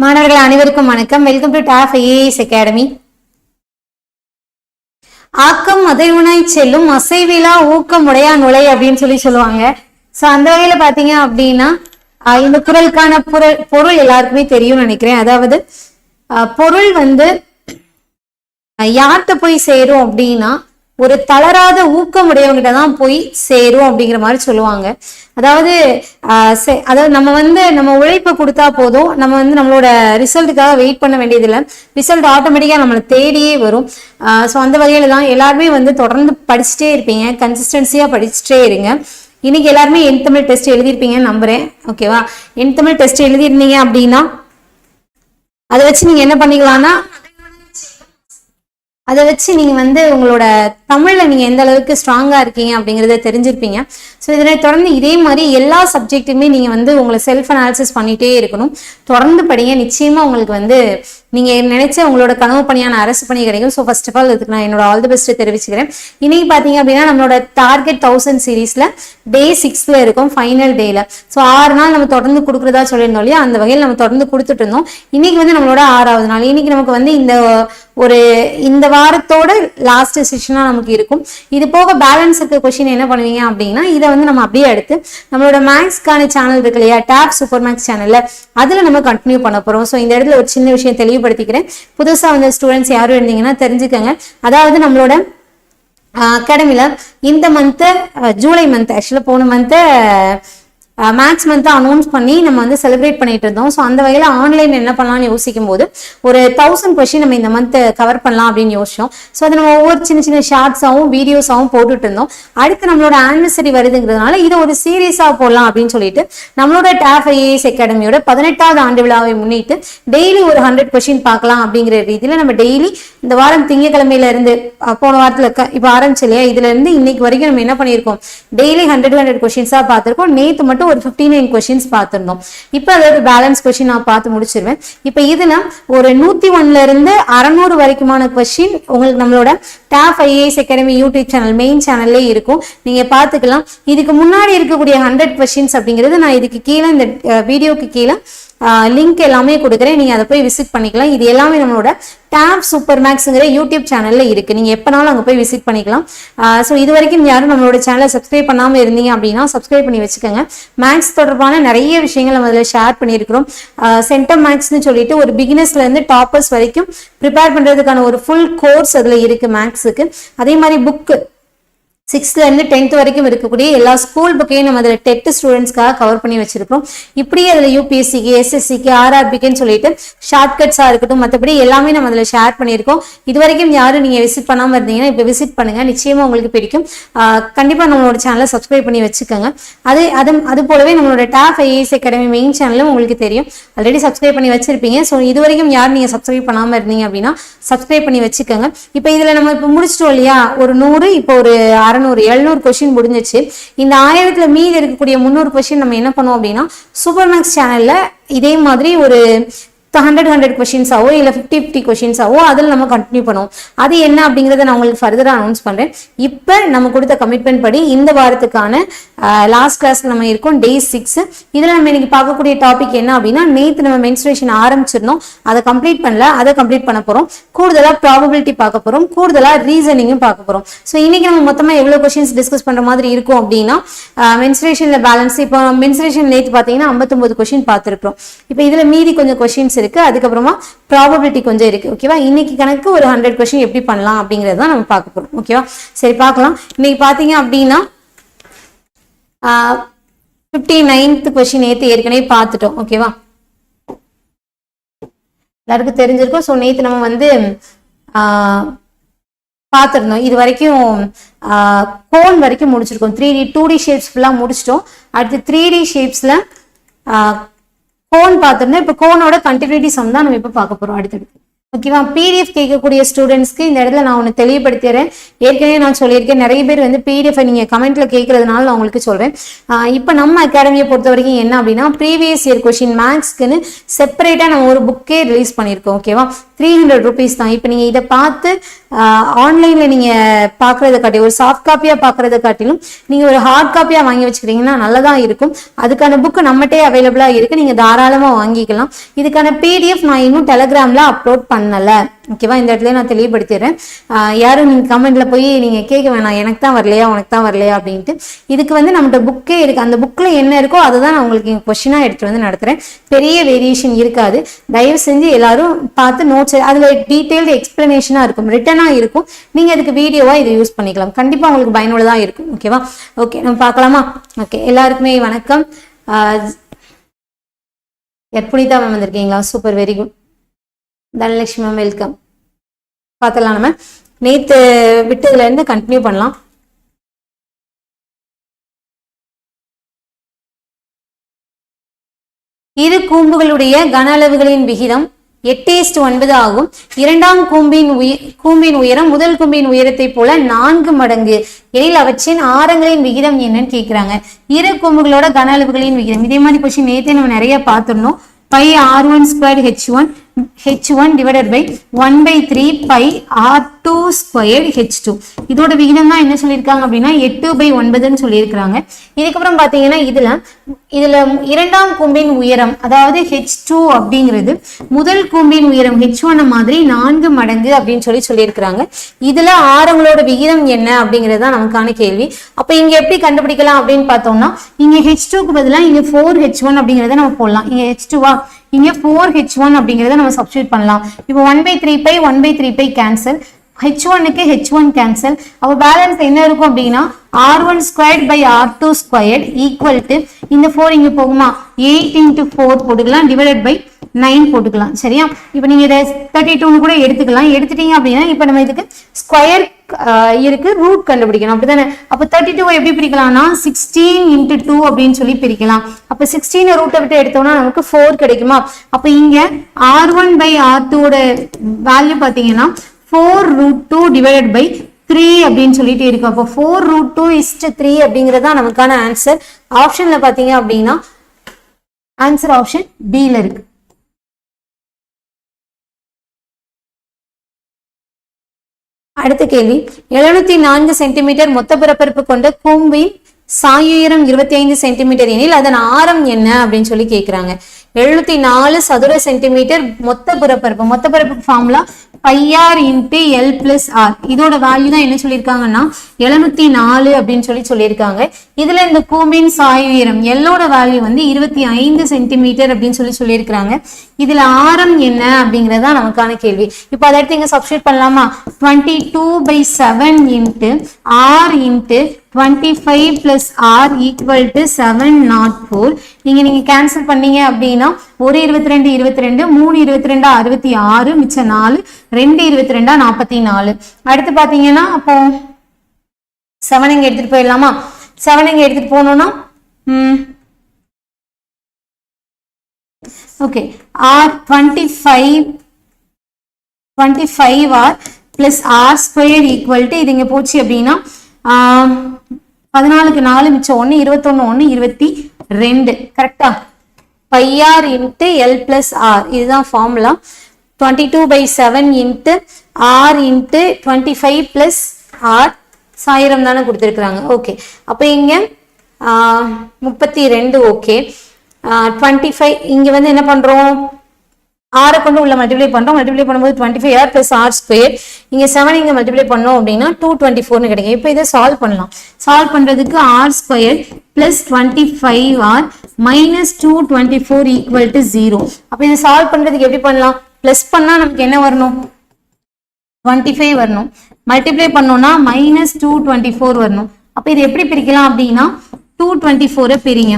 மாணவர்கள் அனைவருக்கும் வணக்கம். Welcome to top IAS academy. ஆக்கம் அதிர்வுனாய் செல்லும் அசைவிலா ஊக்கம் உடையா நுழை அப்படின்னு சொல்லுவாங்க. சோ அந்த வகையில பாத்தீங்க அப்படின்னா இந்த குறளுக்கான பொருள் எல்லாருக்குமே தெரியும்னு நினைக்கிறேன். அதாவது பொருள் யார்கிட்ட போய் சேரும் அப்படின்னா ஒரு தளராத ஊக்கம் உடையவங்கிட்ட தான் போய் சேரும் அப்படிங்கிற மாதிரி சொல்லுவாங்க. அதாவது நம்ம உழைப்பை கொடுத்தா போதும், நம்ம நம்மளோட ரிசல்ட்டுக்காக வெயிட் பண்ண வேண்டியதில்லை, ரிசல்ட் ஆட்டோமேட்டிக்கா நம்மளை தேடியே வரும். ஸோ அந்த வகையில தான் எல்லாருமே தொடர்ந்து படிச்சுட்டே இருப்பீங்க, கன்சிஸ்டன்சியா படிச்சுட்டே இருங்க. இன்னைக்கு எல்லாருமே என்தமிழ் டெஸ்ட் எழுதிருப்பீங்கன்னு நம்புறேன். ஓகேவா? என்தமிழ் டெஸ்ட் எழுதிருந்தீங்க அப்படின்னா அதை வச்சு நீங்க என்ன பண்ணிக்கலாம்னா உங்களோட தமிழ்ல நீங்க எந்த அளவுக்கு ஸ்ட்ராங்கா இருக்கீங்க அப்படிங்கறத தெரிஞ்சிருப்பீங்க. ஸோ இதனை தொடர்ந்து இதே மாதிரி எல்லா சப்ஜெக்ட்டுமே நீங்க உங்களை செல்ஃப் அனாலிசிஸ் பண்ணிட்டே இருக்கணும். தொடர்ந்து படிங்க. நிச்சயமா உங்களுக்கு நீங்க நினைச்ச உங்களோட கனவு பணியான அரசு பணி கிடைக்கும். ஸோ ஃபர்ஸ்ட் ஆஃப் ஆல் இதுக்கு நான் என்னோட ஆல் தி பெஸ்ட் தெரிவிச்சுக்கிறேன். இன்னைக்கு பாத்தீங்க அப்படின்னா நம்மளோட டார்கெட் 1000 சீரீஸ்ல டே 6ல இருக்கும், ஃபைனல் டேல. ஸோ 6 நாள் நம்ம தொடர்ந்து கொடுக்குறதா சொல்லியிருந்தோம் இல்லையா, அந்த வகையில் நம்ம தொடர்ந்து கொடுத்துட்டு இருந்தோம். இன்னைக்கு நம்மளோட 6வது நாள். இன்னைக்கு நமக்கு இந்த வாரத்தோட லாஸ்ட் செஷனா நமக்கு இருக்கும். இது போக பேலன்ஸ் இருக்க கொஸ்டின் என்ன பண்ணுவீங்க அப்படின்னா இதை நம்ம அப்படியே எடுத்து நம்மளோட மேக்ஸ்க்கான சேனல் இருக்கு இல்லையா, டாப் சூப்பர் மேக்ஸ் சேனல்ல அதுல நம்ம கண்டினியூ பண்ண போறோம். ஸோ இந்த இடத்துல ஒரு சின்ன விஷயம் தெளிவுபடுத்திக்கிறேன். புதுசா ஸ்டூடெண்ட்ஸ் யாரும் இருந்தீங்கன்னா தெரிஞ்சுக்கங்க. அதாவது நம்மளோட அகாடமில இந்த மந்த் ஜூலை மந்த், ஆக்சுவலா போன மந்த் மேக்ஸ் மந்த் அனௌன்ஸ் பண்ணி நம்ம செலிப்ரேட் பண்ணிட்டு இருந்தோம். ஸோ அந்த வகையில் ஆன்லைன் என்ன பண்ணலாம்னு யோசிக்கும் போது ஒரு 1000 கொஸ்டின் நம்ம இந்த மந்த் கவர் பண்ணலாம் அப்படின்னு யோசிச்சோம். ஸோ அதை நம்ம ஒவ்வொரு சின்ன சின்ன ஷார்ட்ஸாகவும் வீடியோஸாகவும் போட்டுட்டு இருந்தோம். அடுத்து நம்மளோட ஆனிவர்சரி வருதுங்கிறதுனால இதை ஒரு சீரியஸா போடலாம் அப்படின்னு சொல்லிட்டு நம்மளோட டாப் ஐஏஎஸ் அகாடமியோட 18வது ஆண்டு விழாவை முன்னிட்டு டெய்லி ஒரு 100 கொஸ்டின் பார்க்கலாம் அப்படிங்கிற ரீதியில நம்ம டெய்லி இந்த வாரம் திங்கக்கிழமையில இருந்து போன வாரத்துல இப்ப ஆரம்பிச்சு இல்லையா, இதுல இருந்து இன்னைக்கு வரைக்கும் நம்ம என்ன பண்ணிருக்கோம், டெய்லி 100 கொஸ்டின்ஸா பார்த்திருக்கோம். நேத்து மட்டும் ஒரு 59 கொஸ்டின்ஸ் பார்த்திருந்தோம். இப்ப அதோட பேலன்ஸ் கொஸ்டின் நான் பார்த்து முடிச்சிருவேன். இப்ப இதுல ஒரு 101ல இருந்து 600 வரைக்குமான கொஸ்டின் உங்களுக்கு நம்மளோட top IAS academy YouTube channel main சேனல்லே இருக்கும், நீங்க பாத்துக்கலாம். இதுக்கு முன்னாடி இருக்கக்கூடிய 100 கொஸ்டின்ஸ் அப்படிங்கிறது நான் இதுக்கு கீழே இந்த வீடியோக்கு கீழே லிங்க் எல்லாமே கொடுக்குறேன், நீங்க அதை போய் விசிட் பண்ணிக்கலாம். இது எல்லாமே நம்மளோட டாப் சூப்பர் மேக்ஸ்ங்கிற யூடியூப் சேனல்ல இருக்கு, நீங்க எப்பனாலும் அங்க போய் விசிட் பண்ணிக்கலாம். ஸோ இது வரைக்கும் யாரும் நம்மளோட சேனலை சப்ஸ்கிரைப் பண்ணாம இருந்தீங்க அப்படின்னா சப்ஸ்கிரைப் பண்ணி வச்சுக்கோங்க. மேக்ஸ் தொடர்பான நிறைய விஷயங்கள் நம்ம அதில் ஷேர் பண்ணியிருக்கிறோம். சென்டம் மேக்ஸ்னு சொல்லிட்டு ஒரு பிகினர்ஸ்ல இருந்து டாப்பர்ஸ் வரைக்கும் ப்ரிப்பேர் பண்றதுக்கான ஒரு ஃபுல் கோர்ஸ் அதுல இருக்கு மேக்ஸுக்கு. அதே மாதிரி புக்கு 6th இருந்து 10th வரைக்கும் இருக்கக்கூடிய எல்லா ஸ்கூல் புக்கையும் நம்ம அதில் டெட் ஸ்டூடெண்ட்ஸ்க்காக கவர் பண்ணி வச்சிருக்கோம். இப்படியே அதில் யூபிஎஸ்சிக்கு, எஸ்எஸ்சிக்கு, ஆர்ஆர்பிக்குன்னு சொல்லிட்டு ஷார்ட்கட்ஸா இருக்கட்டும், மற்றபடி எல்லாமே நம்ம அதில் ஷேர் பண்ணியிருக்கோம். இது வரைக்கும் யாரும் நீங்க விசிட் பண்ணாம இருந்தீங்கன்னா இப்போ விசிட் பண்ணுங்க, நிச்சயமா உங்களுக்கு பிடிக்கும். கண்டிப்பா நம்மளோட சேனலை சப்ஸ்கிரைப் பண்ணி வச்சுக்கோங்க. அது போலவே நம்மளோட டாப் ஐஏஎஸ் அகாடமி மெயின் சேனலும் உங்களுக்கு தெரியும், ஆல்ரெடி சப்ஸ்கிரைப் பண்ணி வச்சிருப்பீங்க. ஸோ இது வரைக்கும் யாரும் நீங்க சப்ஸ்கிரைப் பண்ணாம இருந்தீங்க அப்படின்னா சப்ஸ்கிரைப் பண்ணி வச்சுக்கோங்க. இப்போ இதுல நம்ம இப்போ முடிச்சிட்டோம் இல்லையா, ஒரு 100, இப்போ ஒரு 600, 700 கொஸ்டின் முடிஞ்சிச்சு. இந்த 1000த்துல மீதி இருக்கக்கூடிய 300 கொஸ்டின் நம்ம என்ன பண்ணுவோம் அப்படின்னா சூப்பர் மேக்ஸ் சேனல்ல இதே மாதிரி ஒரு 100 கொஸ்டின்ஸாவோ இல்ல 50 கொஸ்டின்ஸாவோ அதில் நம்ம கண்டினியூ பண்ணுவோம். அது என்ன அப்படிங்கறத நான் உங்களுக்கு ஃபர்தரா அனௌன்ஸ் பண்றேன். இப்ப நம்ம கொடுத்த கமிட்மெண்ட் படி இந்த வாரத்துக்கான லாஸ்ட் கிளாஸ்ல நம்ம இருக்கோம், டே 6. இதுல நம்ம இன்னைக்கு பார்க்கக்கூடிய டாபிக் என்ன அப்படின்னா, நேத்து நம்ம மென்ஸ்ட்ரேஷன் ஆரம்பிச்சிருந்தோம், அதை கம்ப்ளீட் பண்ணல, அதை கம்ப்ளீட் பண்ண போறோம். கூடுதலா ப்ராபபிலிட்டி பார்க்க போறோம், கூடுதலா ரீசனிங்கும் பார்க்க போறோம். ஸோ இன்னைக்கு நம்ம மொத்தமா எவ்வளவு கொஸ்டின்ஸ் டிஸ்கஸ் பண்ற மாதிரி இருக்கும் அப்படின்னா, மென்ஸ்ட்ரேஷன்ல பேலன்ஸ், இப்போ மென்ஸ்ட்ரேஷன் நேத்து பாத்தீங்கன்னா 59 கொஸ்டின் பார்த்திருக்கிறோம். இப்போ இதுல மீதி கொஞ்சம் கொஸ்டின்ஸ் இருக்கு, அதுக்கப்புறமா ப்ராபபிலிட்டி கொஞ்சம் இருக்கு. ஓகேவா? இன்னைக்கு கணக்கு ஒரு 100 கொஸ்டின் எப்படி பண்ணலாம் அப்படிங்கறத தான் நம்ம பார்க்க போறோம். ஓகேவா? சரி, பார்க்கலாம். இன்னைக்கு பாத்தீங்க அப்படின்னா 59th கொஸ்டின் நேத்து ஏற்கனவே பார்த்துட்டோம். ஓகேவா? எல்லாருக்கும் தெரிஞ்சிருக்கும். ஸோ நேத்து நம்ம பார்த்துருந்தோம். இது வரைக்கும் கோன் வரைக்கும் முடிச்சிருக்கோம். 3D 2D ஷேப்ஸ் ஃபுல்லா முடிச்சிட்டோம். அடுத்து 3D ஷேப்ஸ்ல கோன் பார்த்துருந்தோம். இப்போ கோனோட கண்டினியூட்டி சம் தான் நம்ம இப்போ பார்க்க போறோம் அடுத்தடுத்து. ஓகேவா. பிடிஎஃப் கேட்கக்கூடிய ஸ்டூடெண்ட்ஸ்க்கு இந்த இடத்துல நான் ஒன்று தெளிவுபடுத்திடுறேன். ஏற்கனவே நான் சொல்லியிருக்கேன், நிறைய பேர் வந்து பிடிஎஃப் நீங்கள் கமெண்ட்ல கேட்கறதுனால நான் உங்களுக்கு சொல்றேன். இப்போ நம்ம அகாடமியை பொறுத்த வரைக்கும் என்ன அப்படின்னா, ப்ரீவியஸ் இயர் கொஸ்டின் மேக்ஸ்க்குன்னு செப்பரேட்டாக நம்ம ஒரு புக்கே ரிலீஸ் பண்ணியிருக்கோம். ஓகேவா, 300 rupees தான். இப்போ நீங்கள் இதை பார்த்து ஆன்லைனில் நீங்கள் பார்க்குறத காட்டி ஒரு சாஃப்ட் காப்பியாக பார்க்குறத காட்டிலும் நீங்கள் ஒரு ஹார்ட் காப்பியாக வாங்கி வச்சுக்கிறீங்கன்னா நல்லதாக இருக்கும். அதுக்கான புக்கு நம்மகிட்டே அவைலபிளாக இருக்குது, நீங்கள் தாராளமாக வாங்கிக்கலாம். இதுக்கான பிடிஎஃப் நான் இன்னும் டெலகிராமில் அப்லோட் பண்ணல. ஓகேவா, இந்த இடத்துல நான் தெளிவுபடுத்திடுறேன். யாரும் நீங்கள் கமெண்ட்ல போய் நீங்கள் கேட்க வேணாம், எனக்கு தான் வரலையா உனக்கு தான் வரலையா அப்படின்ட்டு. இதுக்கு வந்து நம்மகிட்ட புக்கே இருக்கு, அந்த புக்கில் என்ன இருக்கோ அதை தான் நான் உங்களுக்கு கொஸ்டினாக எடுத்துகிட்டு வந்து நடத்துகிறேன். பெரிய வேரியேஷன் இருக்காது. தயவு செஞ்சு எல்லாரும் பார்த்து நோட்ஸ், அதில் டீட்டெயில்டு எக்ஸ்பிளனேஷனாக இருக்கும், ரிட்டனாக இருக்கும். நீங்கள் அதுக்கு வீடியோவாக இதை யூஸ் பண்ணிக்கலாம். கண்டிப்பாக உங்களுக்கு பயனுள்ளதாக இருக்கும். ஓகேவா, ஓகே நம்ம பார்க்கலாமா. ஓகே, எல்லாருக்குமே வணக்கம். புனிதா மேம் வந்திருக்கீங்களா? Super, very good. Dhanalakshmi ma'am welcome. பார்த்தலாம், நம்ம நேற்று விட்டதுல இருந்து கண்டினியூ பண்ணலாம். இரு கூம்புகளுடைய கன அளவுகளின் விகிதம் 8:9 ஆகும். இரண்டாம் கூம்பின் உயரம் முதல் கூம்பின் உயரத்தை போல 4 மடங்கு எனில் அவற்றின் ஆரங்களின் விகிதம் என்னன்னு கேட்கிறாங்க. இரு கூம்புகளோட கன அளவுகளின் விகிதம். இதே மாதிரி கொஸ்டின் நேற்றே நம்ம நிறைய பார்த்துடணும். pi r1 squared h1 divided by 1/3 pi r2 squared h2. இதோட விகிதம் தான் என்ன சொல்லியிருக்காங்க அப்படின்னா 8/9 சொல்லியிருக்காங்க. இதுக்கப்புறம் பார்த்தீங்கன்னா இதுல இரண்டாம் கூம்பின் உயரம், அதாவது h2 அப்படிங்கிறது முதல் கூம்பின் உயரம் h1 மாதிரி 4 மடங்கு அப்படின்னு சொல்லியிருக்கிறாங்க. இதுல ஆரங்களோட விகிதம் என்ன அப்படிங்கிறது தான் நமக்கான கேள்வி. அப்ப இங்க எப்படி கண்டுபிடிக்கலாம் அப்படின்னு பார்த்தோம்னா, இங்க h2க்கு பதிலாக இங்க 4h1 அப்படிங்கிறத நம்ம போடலாம். இங்க h2வா, இங்க 4h1 அப்படிங்கிறத நம்ம சப்ஸ்டிட்யூட் பண்ணலாம். இப்போ 1/3 pi கேன்சல், h1க்கு h1 கேன்சல். அப்போ பேலன்ஸ் என்ன இருக்கும் அப்படின்னா r1 squared by r2 squared equal to இந்த 4 இங்க போகுமா, 8 into 4 போட்டுக்கலாம், divided by 9 போட்டுக்கலாம். சரியா, இப்போ நீங்க இதை 32 கூட எடுத்துக்கலாம். எடுத்துட்டீங்க அப்படின்னா இப்போ நம்ம இதுக்கு ஸ்கொயர் இருக்கு, ரூட் கண்டுபிடிக்கணும், அப்படிதானே. அப்ப 32 எப்படி பிரிக்கலாம்னா 16 into 2 அப்படின்னு சொல்லி பிரிக்கலாம். அப்ப 16 ரூட்டை விட்டு எடுத்தோம்னா நமக்கு 4 கிடைக்குமா. அப்ப இங்க r1 by r2 ஓட வேல்யூ பாத்தீங்கன்னா 4√2 divided by 3 அப்படின்னு சொல்லிட்டு இருக்கு. அப்போ 4√2:3 அப்படிங்கிறது தான் நமக்கான ஆன்சர். ஆப்ஷன்ல பாத்தீங்க அப்படின்னா ஆன்சர் ஆப்ஷன் B-ல இருக்கு. அடுத்த கேள்வி, 704 சென்டிமீட்டர் மொத்த பரப்பரப்பு கொண்ட கூம்பின் சாயுயரம் 25 சென்டிமீட்டர் எனில் அதன் ஆரம் என்ன அப்படின்னு சொல்லி கேட்கிறாங்க. 704 சதுர சென்டிமீட்டர் மொத்த பரப்பரப்பு formula πr into l plus r. இதோட வேல்யூ தான் என்ன சொல்லியிருக்காங்கன்னா 704 அப்படின்னு சொல்லியிருக்காங்க. இதுல இந்த கூம்பின் சாய் உயரம் எல்லோட வேல்யூ வந்து 25 சென்டிமீட்டர் அப்படின்னு சொல்லியிருக்காங்க. இதுல ஆரம் என்ன அப்படிங்கறதா நமக்கான கேள்வி. இப்போ அதை எடுத்து இங்க சப்ஸ்டிட்யூட் பண்ணலாமா. 22/7 into r into 25 plus r equal to 704. நீங்க கேன்சல் பண்ணீங்க அப்படின்னா 1 22 22 3 22 66 மிச்சம் 4 2 22 44. அடுத்து பாத்தீங்கன்னா அப்போ 7 இங்க எடுத்துட்டு போயிடலாமா. 7 இங்க எடுத்துட்டு போனோம்னா okay r 25 r plus r squared equal to இது இங்க போச்சு அப்படின்னா 14க்கு 4 மிச்சம் 1 21 1 22 கரெக்டா. πr into l plus r இதுதான் formula. 22/7 into r into 25 plus r Sairam தானே கொடுத்துருக்குறாங்க. ஓகே, அப்போ இங்க 32. ஓகே, 25 இங்க வந்து என்ன பண்றோம், r கொண்டு உள்ள மல்டிப்ளை பண்றோம். மல்டிப்ளை பண்ணும்போது 25r plus r square. இங்க 7 இங்க மல்டிப்ளை பண்ணோம் அப்படின்னா 224 கிடைக்கும். இப்போ இதை சால்வ் பண்ணலாம். சால்வ் பண்றதுக்கு r square plus 25r minus 224 equal to 0. அப்ப இதை சால்வ் பண்றதுக்கு எப்படி பண்ணலாம், பிளஸ் பண்ணா நமக்கு என்ன வரணும் 25 வரணும். மல்டிப்ளை பண்ணோம்னா minus 224 வரணும். அப்ப இது எப்படி பிரிக்கலாம் அப்படின்னா 224 பிரிங்க.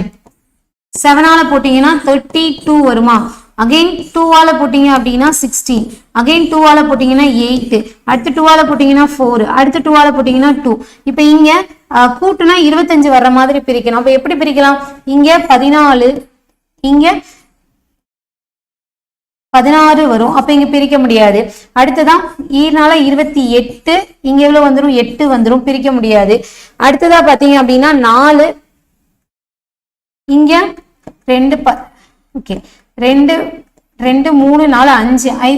7ஆல போட்டீங்கன்னா 32 வருமா. அகைன் 2ஆல போட்டீங்க அப்படின்னா 16. அகைன் 2ஆல போட்டீங்கன்னா 8. அடுத்து 2ஆல போட்டீங்கன்னா 4. அடுத்து 2ஆல போட்டீங்கன்னா 2. இப்போ இங்க கூட்டுனா 25 வர்ற மாதிரி பிரிக்கணும். அப்ப எப்படி பிரிக்கலாம், இங்க 14 இங்க 16 வரும். அப்ப இங்க பிரிக்க முடியாது. அடுத்ததான் ஈனால 28, இங்க எவ்வளவு வந்துரும் 8 வந்துரும், பிரிக்க முடியாது. அடுத்ததா பாத்தீங்க அப்படின்னா 4, இங்க 2 ஓகே 2 2 3 4 5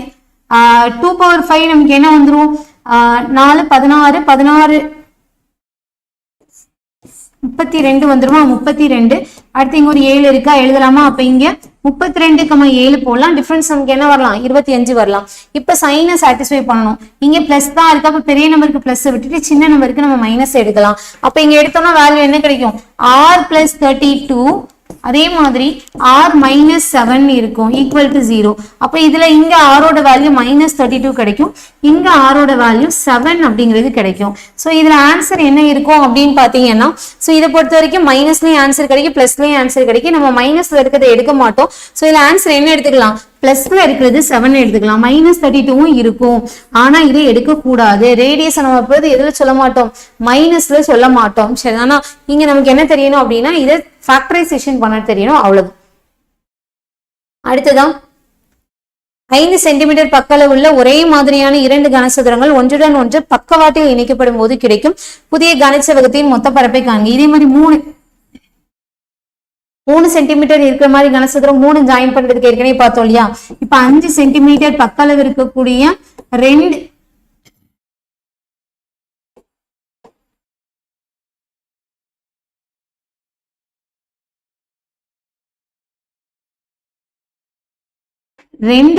2 பவர் 5 நமக்கு என்ன வந்துரும் 4 16 16 32 வந்துருமா 32. அடுத்து இங்க ஒரு 7 இருக்கா எழுதலாமா? அப்ப இங்க 32,7 போடலாம். டிஃபரன்ஸ் நமக்கு என்ன வரலாம் 25 வரலாம். இப்ப சைனை சாட்டிஸ்ஃபை பண்ணணும். இங்க பிளஸ் தான் இருக்கு. அப்ப பெரிய நம்பருக்கு பிளஸ் விட்டுட்டு சின்ன நம்பருக்கு நம்ம மைனஸ் எடுக்கலாம். அப்ப இங்க எடுத்தோம்னா வேல்யூ என்ன கிடைக்கும் r plus 32. அதே மாதிரி r minus 7 இருக்கும் ஈக்குவல் டு 0. அப்ப இதுல இங்க r ஓட வேல்யூ minus 32 கிடைக்கும், இங்க r ஓட வேல்யூ 7 அப்படிங்கிறது கிடைக்கும். சோ இதுல ஆன்சர் என்ன இருக்கும் அப்படின்னு பாத்தீங்கன்னா, சோ இதை பொறுத்த வரைக்கும் மைனஸ்லயும் ஆன்சர் கிடைக்கும், பிளஸ்லயும் ஆன்சர் கிடைக்கும். நம்ம மைனஸ்ல இருக்கிறத எடுக்க மாட்டோம். சோ இதுல ஆன்சர் என்ன எடுத்துக்கலாம், பிளஸ்ல இருக்கிறது 7 எடுத்துக்கலாம், மைனஸ் 32 இருக்கும். ஆனா இதை எடுக்க கூடாது. ரேடியஸ் நம்ம எப்போது எதுல சொல்ல மாட்டோம், மைனஸ்ல சொல்ல மாட்டோம். சரி, ஆனா இங்க நமக்கு என்ன தெரியணும் அப்படின்னா இதை ஃபேக்டரைசேஷன் பண்ண தெரியணும், அவ்வளவு. அடுத்ததான் 5 சென்டிமீட்டர் பக்களவு உள்ள ஒரே மாதிரியான 2 கனசதுரங்கள் ஒன்றுடன் ஒன்று பக்கவாட்டில் இணைக்கப்படும் போது கிடைக்கும் புதிய கனசெவகத்தின் மொத்த பரப்பை காண்க. இதே மாதிரி 3 சென்டிமீட்டர் இருக்கிற மாதிரி கனசதுரம் 3 ஜாயின் பண்றதுக்கு ஏற்கனவே பார்த்தோம் இல்லையா? இப்ப 5 சென்டிமீட்டர் பக்களவு இருக்கக்கூடிய 2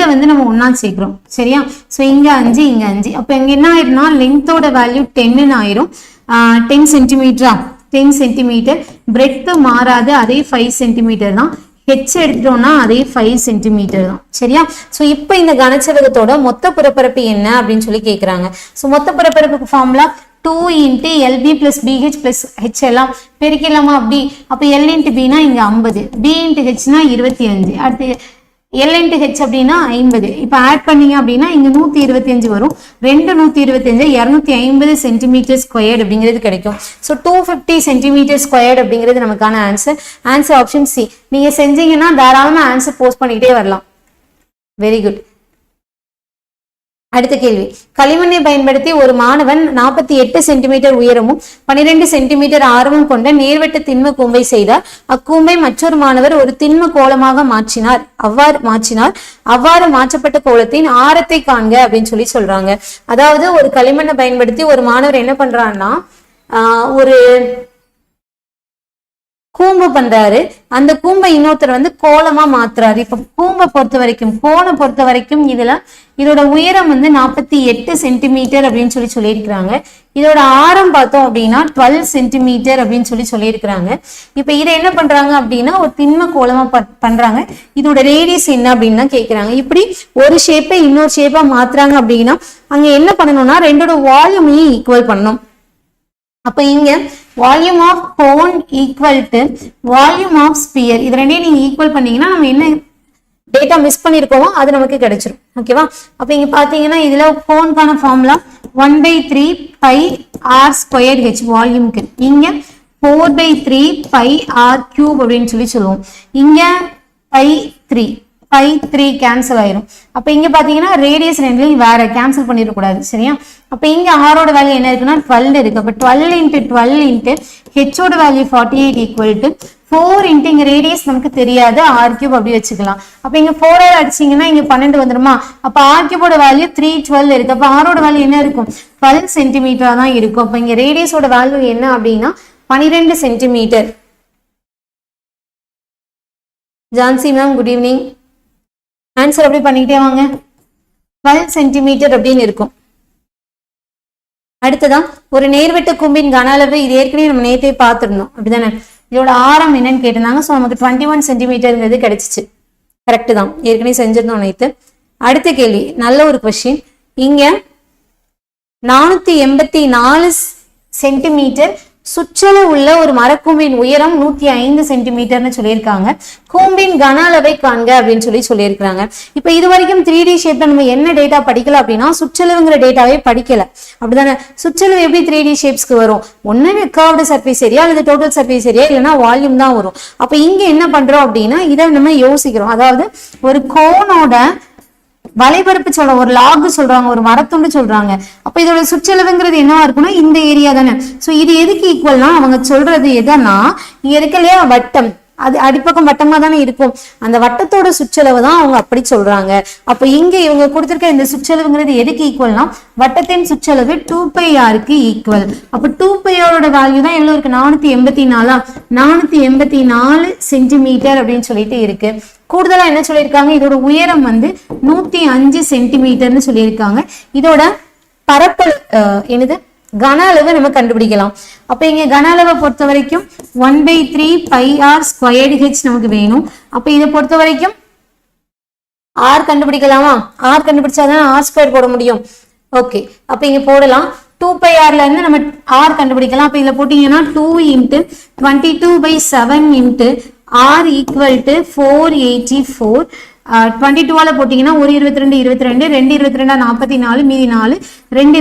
வந்து நம்ம ஒன்னா சேர்க்கிறோம். சரியா? சோ இங்க 5 இங்க 5. அப்ப இங்க என்ன ஆயிரும்னா லென்த்தோட வேல்யூ 10 ஆயிரும். 10 சென்டிமீட்டரா 10 சென்டிமீட்டர். பிரெத் மாறாது, அதே 5 சென்டிமீட்டர் தான். ஹெச் எடுத்துட்டோம்னா அதே 5 சென்டிமீட்டர் தான். சரியா? சோ இப்ப இந்த கனசெவகத்தோட மொத்த புறப்பரப்பு என்ன அப்படின்னு சொல்லி கேக்குறாங்க. சோ மொத்த புறப்பரப்புக்கு formula 2 into LB plus BH plus H எல்லாம் பெருக்கலாமா அப்படி? அப்ப L into B னா இங்க 50, B into H னா 25, அடுத்து L into H அப்படின்னா 50. இப்ப ஆட் பண்ணீங்க அப்படின்னா இங்க 125 வரும். 125 250 சென்டிமீட்டர் ஸ்கொயர்ட் அப்படிங்கிறது கிடைக்கும். ஸோ 250 சென்டிமீட்டர் ஸ்கொயர்ட் அப்படிங்கிறது நமக்கான ஆன்சர். Option C. நீங்க செஞ்சீங்கன்னா தாராளமா ஆன்சர் போஸ்ட் பண்ணிக்கிட்டே வரலாம். Very good. அடுத்த கேள்வி, களிமண்ணை பயன்படுத்தி ஒரு மாணவன் 48 சென்டிமீட்டர் உயரமும் 12 சென்டிமீட்டர் ஆரமும் கொண்ட நேர்வட்ட திண்ம கூம்பை செய்தார். அக்கூம்பை மற்றொரு மாணவர் ஒரு திண்ம கோலமாக மாற்றினார். அவ்வாறு மாற்றப்பட்ட கோலத்தின் ஆரத்தை காண்க அப்படின்னு சொல்லி சொல்றாங்க. அதாவது ஒரு களிமண்ணை பயன்படுத்தி ஒரு மாணவர் என்ன பண்றாருன்னா ஒரு கூம்பு பண்றாரு. அந்த கூம்பை இன்னொருத்தர் வந்து கோலமா மாத்துறாரு. இப்ப கூம்பை பொறுத்த வரைக்கும் கோலை பொறுத்த வரைக்கும் இதோட உயரம் வந்து 48 சென்டிமீட்டர் அப்படின்னு சொல்லியிருக்கிறாங்க. இதோட ஆரம் பார்த்தோம் அப்படின்னா 12 சென்டிமீட்டர் அப்படின்னு சொல்லியிருக்கிறாங்க. இப்ப இதை என்ன பண்றாங்க அப்படின்னா ஒரு திண்ம கோலமா பண்றாங்க. இதோட ரேடியஸ் என்ன அப்படின்னு தான் கேட்கிறாங்க. இப்படி ஒரு ஷேப்பை இன்னொரு ஷேப்பா மாத்துறாங்க அப்படின்னா அங்க என்ன பண்ணணும்னா ரெண்டோட வால்யூமையும் ஈக்குவல் பண்ணணும். அப்ப இங்க volume of cone equal to volume of sphere, இது ரெண்டையும் நீங்க ஈக்குவல் பண்ணீங்கன்னா நம்ம என்ன டேட்டா மிஸ் பண்ணிருக்கோமோ அது நமக்கு கிடைச்சிரும். ஓகேவா? அப்ப இங்க பாத்தீங்கன்னா இதுல கோனுக்கான formula 1/3 pi r square h வால்யூம்க்கு. இங்க 4/3 பை r கியூப் அப்படின்னு சொல்லுவோம். இங்க பை 3 கேன்சல் ஆயிரும். அப்ப இங்க பாத்தீங்கன்னா ரேடியஸ் ரெண்டுலயும் வேற கேன்சல் பண்ணிடக்கூடாது. சரியா? அப்ப இங்க ஆரோட வேல்யூ என்ன இருக்குன்னா 12 இருக்கு. அப்ப 12 into 12 into ஹெச்சோட வேல்யூ 48 ஈக்குவல் டு 4 into இங்க ரேடியஸ் நமக்கு தெரியாது, r கியூப் அப்படி வச்சுக்கலாம். அப்ப இங்க 4 அடிச்சீங்கன்னா இங்க 12 வந்துருமா? அப்ப r கியூபோட வேல்யூ 312 இருக்கு. அப்ப ஆரோட வேல்யூ என்ன இருக்கும் 12 சென்டிமீட்டரா தான் இருக்கும். அப்ப இங்க ரேடியஸோட வேல்யூ என்ன அப்படின்னா 12 centimetre. Jhansi ma'am good evening. Answer அப்படி பண்ணிக்கிட்டே வாங்க. 12 சென்டிமீட்டர் அப்படின்னு இருக்கும். அடுத்ததான் ஒரு நேர்வட்ட கூம்பின் கன அளவு, இது ஏற்கனவே நம்ம நேற்றே பார்த்துருந்தோம் அப்படிதானே? இதோட ஆரம் என்னன்னு கேட்டிருந்தாங்க. ஸோ நமக்கு 21 சென்டிமீட்டருங்கிறது கிடைச்சிச்சு. கரெக்டு தான், ஏற்கனவே செஞ்சிருந்தோம் நேற்று. அடுத்த கேள்வி நல்ல ஒரு கொஸ்டின். இங்க 484 சென்டிமீட்டர் சுற்றளவு உள்ள ஒரு மரக்கூம்பின் உயரம் 105 சென்டிமீட்டர்னு சொல்லியிருக்காங்க. கூம்பின் கன அளவை காண்க அப்படின்னு சொல்லியிருக்காங்க. இப்ப இது வரைக்கும் 3D ஷேப்ல நம்ம என்ன டேட்டா படிக்கல அப்படின்னா சுற்றளவுங்கிற டேட்டாவே படிக்கல அப்படிதானே? சுற்றளவு எப்படி 3D ஷேப்ஸ்க்கு வரும்? ஒன்னு கர்வ்டு சர்ஃபேஸ் ஏரியா அல்லது டோட்டல் சர்ஃபேஸ் ஏரியா இல்லைன்னா வால்யூம் தான் வரும். அப்ப இங்க என்ன பண்றோம் அப்படின்னா இதை நம்ம யோசிக்கிறோம். அதாவது ஒரு கோனோட வலைபரப்பு சொல்றாங்க, ஒரு லாக் சொல்றாங்க, ஒரு மரத்துண்டு சொல்றாங்க. அப்ப இதோட சுற்றளவுங்கிறது என்னவா இருக்குன்னா இந்த ஏரியா தானே. சோ இது எதுக்கு ஈக்குவல்னா அவங்க சொல்றது எதனா இங்க இருக்கு இல்லையா வட்டம், அது அடிப்பக்கம் வட்டமா தானே இருக்கும், அந்த வட்டத்தோட சுற்றளவு தான் அவங்க அப்படி சொல்றாங்க. அப்ப இங்க இவங்க கொடுத்திருக்க இந்த சுற்றளவுங்கிறது எதுக்கு ஈக்குவல்னா வட்டத்தின் சுற்றளவு 2πrக்கு ஈக்குவல். அப்ப 2πrோட வேல்யூ தான் எவ்வளவு இருக்கு, 484, 484 சென்டிமீட்டர் அப்படின்னு சொல்லிட்டு இருக்கு. கூடுதலா என்ன சொல்லியிருக்காங்க, இதோட உயரம் வந்து 105 சென்டிமீட்டர்னு சொல்லியிருக்காங்க. இதோட பரப்பளவு என்னது கன அளவு நம்ம கண்டுபிடிக்கலாம். அப்ப இங்க கன அளவை பொறுத்த வரைக்கும் 1/3πr² நமக்கு வேணும். அப்ப இதை பொறுத்த வரைக்கும் r கண்டுபிடிக்கலாமா, r கண்டுபிடிச்சாதான் r² போட முடியும். ஓகே, அப்ப இங்க போடலாம். 2πrல இருந்து நம்ம r கண்டுபிடிக்கலாம். அப்ப இதுல போட்டீங்கன்னா 2 × 22/7 r = 484. 22ஆல போட்டீங்கன்னா 1 22 22 2 22 44 மீதி 4 2